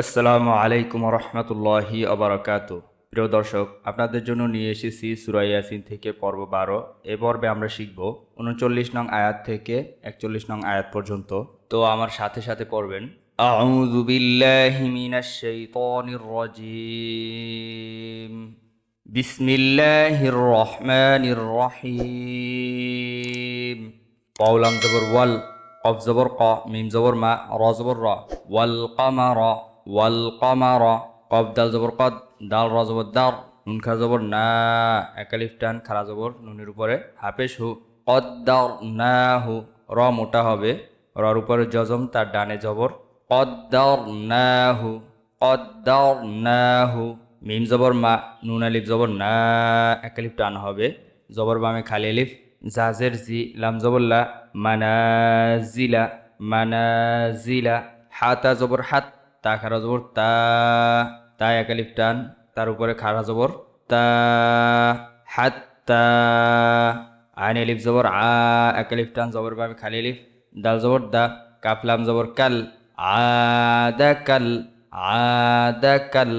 আসসালামু আলাইকুম রহমতুল্লাহি আবরাকাতু। প্রিয় দর্শক, আপনাদের জন্য নিয়ে এসেছি সূরা ইয়াসিন থেকে পর্ব 12। এ পর্বে আমরা শিখব 39 নং আয়াত থেকে 41 নং আয়াত পর্যন্ত। তো আমার সাথে সাথে পড়বেন। আউযু বিল্লাহি মিনাশ শাইতানির রাজিম। বিসমিল্লাহির রহমানির রহিম। ওয়াও জবর ওয়াল, কফ জবর ক, মিম জবর মা, র জবর র। ওয়াল কামারা, ওয়াল কামারা, কফ দাল জবর কদ, দাল র জবর দার, নুন খা জবর না, একালিফ টান খারা জবর নুনের উপরে হাফেশ হু। কদ্দার না হু, র মোটা হবে, রর উপরে জজম, তার ডানে জবর। কদ্দার না হু, কদ্দার না হু। মিম জবর মা, নুন আলিফ জবর না, একালিফ টান হবে, জবর বামে খালি আলিফ, জাজের জি, লাম জবল্লা, মানাজিলা, মানাজিলা। হাতা জবর হাত, তা খারা জবর তা, তা একালিফ টান, তার উপরে খারা জবর তা, হাত্তা। আইন আলিফ জবর আ, একালিফ টান, জবর বামে খালি আলিফ, দাল জবর দা, কাফ লাম জবর কাল, আদা কাল, আদা কাল।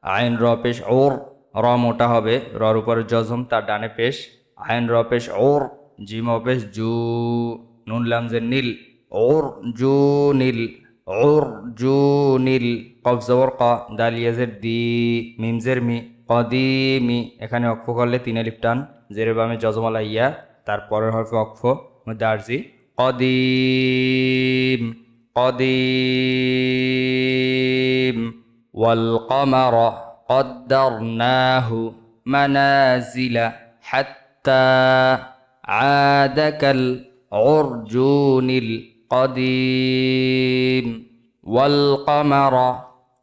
আইন র পেশ ওর, র মোটা হবে, রর উপরে জজম, তার ডানে পেশ, আইন র পেশ ওর, জিম পেশ জু, নুন লাম যে নীল, ওর জু নীল, ওর জু নীল। কফ জবর ক, দাল ইয়াজের দি, মিমজের মি, কদিমি। এখানে অক্ফ করলে তিন আলিফ টান, জের বামে জজমালা ইয়া, তারপরের হরফে অক্ফ মধ্যে আরজি। কদিম, কদিম। والقمر قدرناه منازل حتى عاد كالعرجون القديم. والقمر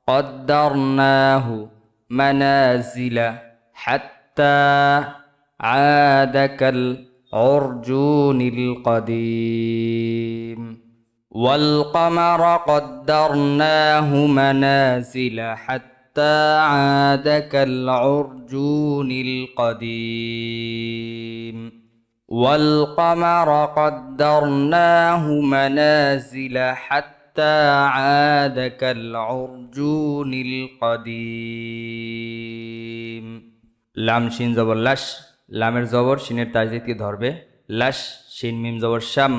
قدرناه منازل حتى عاد كالعرجون القديم. والقمر قدرناه منازل حتى عاد كالعرجون القديم. والقمر قدرناه منازل حتى عاد كالعرجون القديم. লাম শিন জবর লাশ, লামের জবর শিনের তাজদিদকে ধরবে, লাশ। শিন মিম জবর শাম,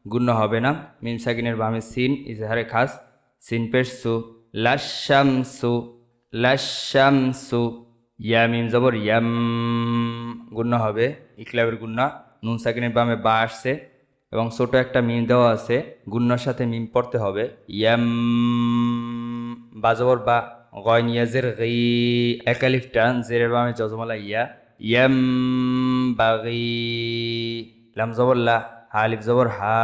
গুণ্য হবে না, মিম সাকিনের বামে সিন, ইজহারে খাস, সিন পেশ সু, লাশামসু, লাশামসু। ইয়া মিম জবর ইয়াম, গুণ্য হবে, ইকলাবের গুণ্য, নুন সাকিনের বামে বা আসছে এবং ছোট একটা মিম দেওয়া আছে, গুণ্যর সাথে মিম পড়তে হবে। ইয়াম, বা জবর বা, গয়ন ইয়াজের গই, একালিফ টান, জেরের বামে জজমালা ইয়া, ইয়াম বাগি। লাম জবর লা, হালিফ জবর হা,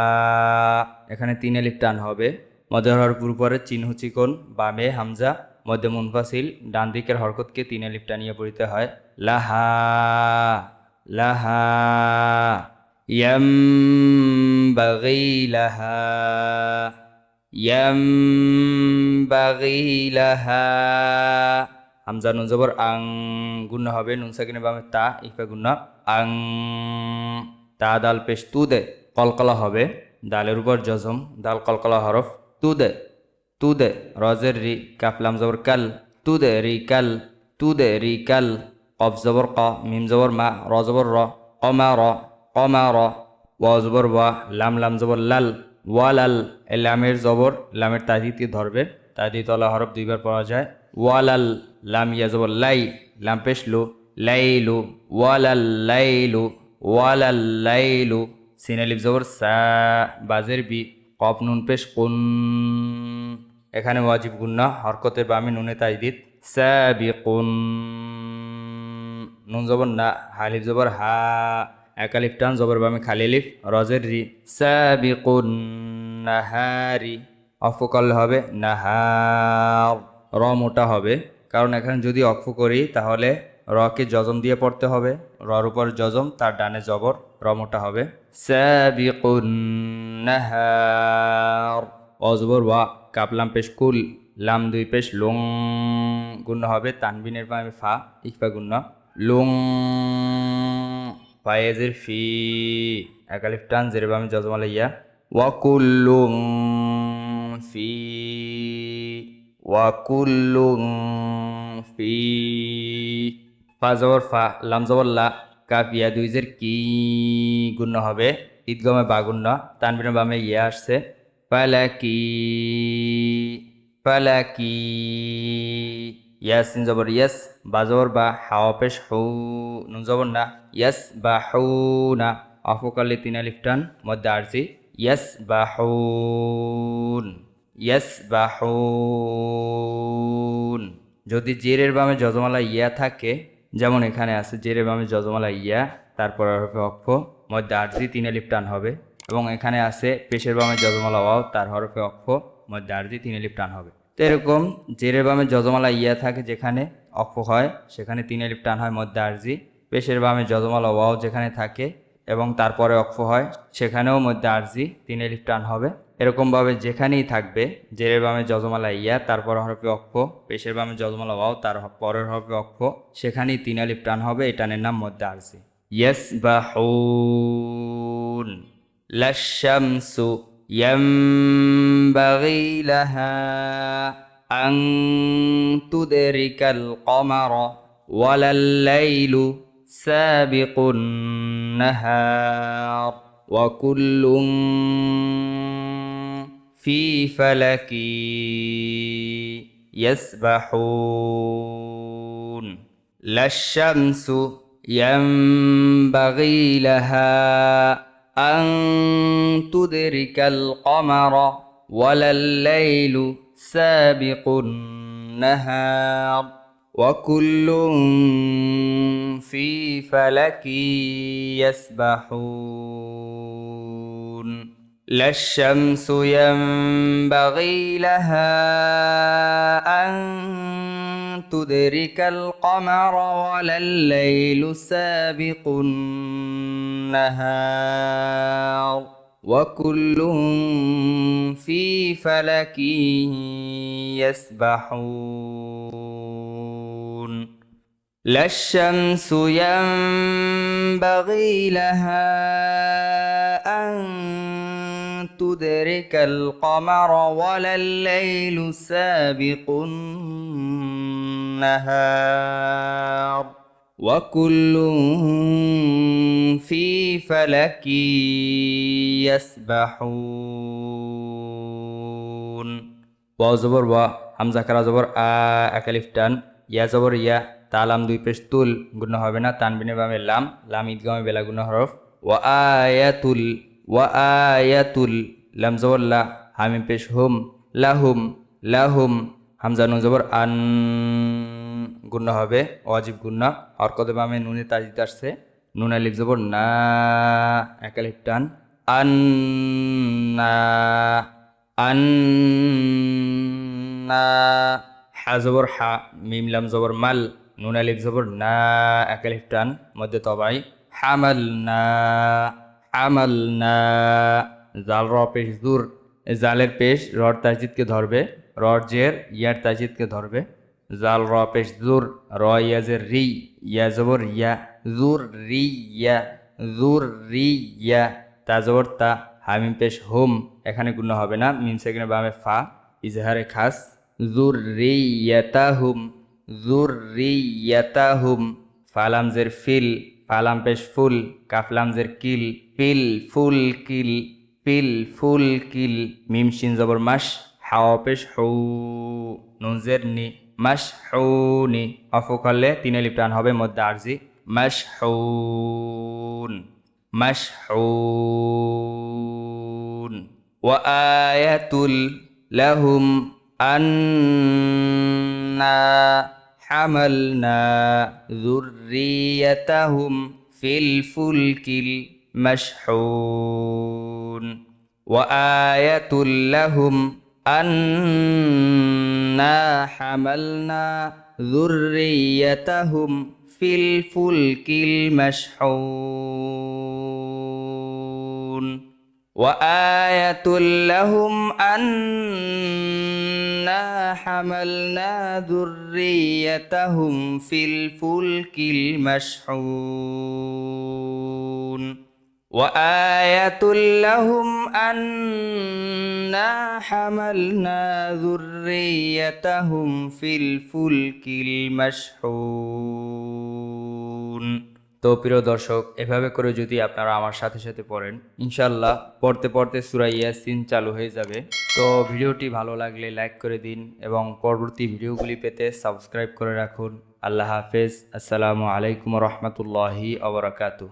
এখানে তিন আলিফ টান হবে, মধ্যে হরফের উপরে চিহ্ন চিকন, বামে হামজা, মধ্যে মুনফাসিল, ডান দিকের হরকতকে তিন আলিফ টানিয়ে পড়িতে হয়। লাহা, লাহা। ইয়াম বাগি লাহা, ইয়াম বাগি লাহা। হামজা নুন জবর আং, গুণ্য হবে, নুন সাকিনের বামে তা, ইফা গুণ্য, আং। তা দাল পেশ তু দে, কলকলা হবে, দালের উপর জজম, দাল কলকলা হরফ, তু দে, তু দে। রজের রি, কাফলাম জবর কাল, তু দে রি কাল, তু দে রি কাল। কফ জবর ক, মিম জবর মা, র জবর র, কমা র, কমা র। ওয়া জবর ওয়া, লাম লাম জবর লাল, ওয়ালাল। এ লামের জবর, লামের তাজিদকে ধরবে, তাজিদওয়ালা হরফ দুইবার পড়া যায়। ওয়ালাল, লাম ইয়া জবর লাই, লাম পেশ লু, লাইলু, ওয়ালাল লাইলু, ওয়ালাল লাইলু। সিন আলিফ জবর সা, বাজের বি, কফ নুন পেশ কুন, এখানে ওয়াজিব গুন্না, হরকতের বামে নুনে তাজদিদ, সাবিকুন। নুন জবর না, হালিফ জবর হা, একালিফ টান, জবর বামে খালি আলিফ, রজের রি, সাবিকুন নাহারি। অফ করলে হবে নাহার, র মোটা হবে, কারণ এখানে যদি অক্ফ করি তাহলে রকে জজম দিয়ে পড়তে হবে, রর উপর জজম, তার ডানে জবর, র মোটা হবে। সাবিকুন নাহার। অজবর ওয়া, কাপলাম পেশ কুল, লাম দুই পেশ লং, গুণ্য হবে, তানবিনের বামে ফা, ইকফা গুণ্য, লং। ফায়েজের ফি, একালিফ টান, জের বামে জজমালা ইয়া, ওয়াকুল্লুং ফি, وكل في ফা জবর ফা লাম জবর লা কাফ ইয়া দুই জের কি গুণ্য হবে ঈদগমে বা গুণ্য তানবিনের বামে ইয়া আসছে ফালাকি ফালাকি ইয়াসিন জবর ইয়াস বা জবর বা হাওয়া পেশ হু নুন জবর না ইয়াস বা হু না অফকালে তিন আলিফ টান মধ্যে আরজি ইয়াস বা হুন ইয়াস বা হুন যদি জেরের বামে যজমালা ইয়া থাকে যেমন এখানে আছে জেরের বামে যজমালা ইয়া তারপর হরফে অক্ষ মধ্যে আরজি তিন আলিফ টান হবে এবং এখানে আছে পেশের বামে যজমালা ওয়াও তার হরফে অক্ষ মধ্যে আরজি তিন আলিফ টান হবে তো এরকম জেরের বামে যজমালা ইয়া থাকে যেখানে অক্ষ হয় সেখানে তিন আলিফ টান হয় মধ্যে আরজি পেশের বামে যজমালা ওয়াও যেখানে থাকে এবং তারপরে অক্ষ হয় সেখানেও মধ্যে আরজি তিন আলিফ টান হবে এরকমভাবে যেখানেই থাকবে জেরের বামে যজমালা ইয়া তারপর হরফে অক্ষ পেশের বামে যজমালা ওয়াও তার পরের হরফে অক্ষ সেখানেই তিন আলিফ টান হবে এই টানের নাম মধ্যে আরজি ইয়াসবাহুন লাশ-শামসু ইয়ানবাগি লাহা আন তুদরিকাল কমারা ওয়ালাল লাইলু সাবিকুন নাহার ওয়া কুল্লুন ফি ফালাকি ইয়াসবাহুন লাশ-শামসু ইয়ানবাগি লাহা আন তুদরিকাল কমারা ওয়ালাল লাইলু সাবিকুন নাহার وكل في فلك يسبحون لا الشمس ينبغي لها أن تدرك القمر ولا الليل سابق النهار وكل في فلك يسبحون لا الشمس ينبغي لها أن تدرك القمر ولا الليل سابق النهار وكل في فلك يسبحون ওয়াও জবর ওয়া হামজা কারা জবর আ এক আলিফ টান ইয়া জবর ইয়া তালাম দুই পেশ তুল গুণ হবে না তানবিনের বামে লাম লাম ঈদগামে বেলা গুণ হরফ ওয়া আয়াতুল লাম জবর লা হামিম পেশ হুম লাহুম লাহুম হামজা নুন জবর আন গুণ হবে ওয়াজিব গুণ হরকতে বামে নুনে তাজিদ আসছে নুন আলিফ জবর না এক আলিফ টান আন্না আন্না হা জবর হা মিম লাম জবর মাল নুন আলিফ জবর না এক আলিফ টান মধ্যে তবাই হামালনা হামালনা জাল র পেশ জুর জালের পেশ রর তাজিদকে ধরবে রর জের ইয়ার তাজিদকে ধরবে জাল র পেশ জুর র ইয়াজের রি ইয়া জবর ইয়া জুর রি ইয়া তা জবর তা হামিম পেশ হোম এখানে গুণ হবে না মিম সেকেন্ডের বামে ফা ইজহারে খাস যুররিয়াতাহুম ফালাম জের ফিল ফালাম পেশ ফুল কাফলাম জের কিল ফিল ফুল কিল মিম শিন জবর মাস হাওয়া পেশ হৌ নুন জের নি মাস হৌনি অফুকালে তিন আলিফ টান হবে মধ্যে আরজি মাসহুন ওয়া আয়াতুল লাহুম أنا حملنا ذريتهم في الفلك المشحون وآية لهم أنا حملنا ذريتهم في الفلك المشحون وآية لهم أنا حملنا ذريتهم في الفلك المشحون وآية لهم أنا حملنا ذريتهم في الفلك المشحون। তো প্রিয় দর্শক, এভাবে করে যদি আপনারা আমার সাথে সাথে পড়েন, ইনশাল্লাহ পড়তে পড়তে সূরা ইয়াসিন চালু হয়ে যাবে। তো ভিডিওটি ভালো লাগলে লাইক করে দিন এবং পরবর্তী ভিডিওগুলি পেতে সাবস্ক্রাইব করে রাখুন। আল্লাহ হাফেজ। আসসালামু আলাইকুম রহমতুল্লাহি আবরাকাতুহ।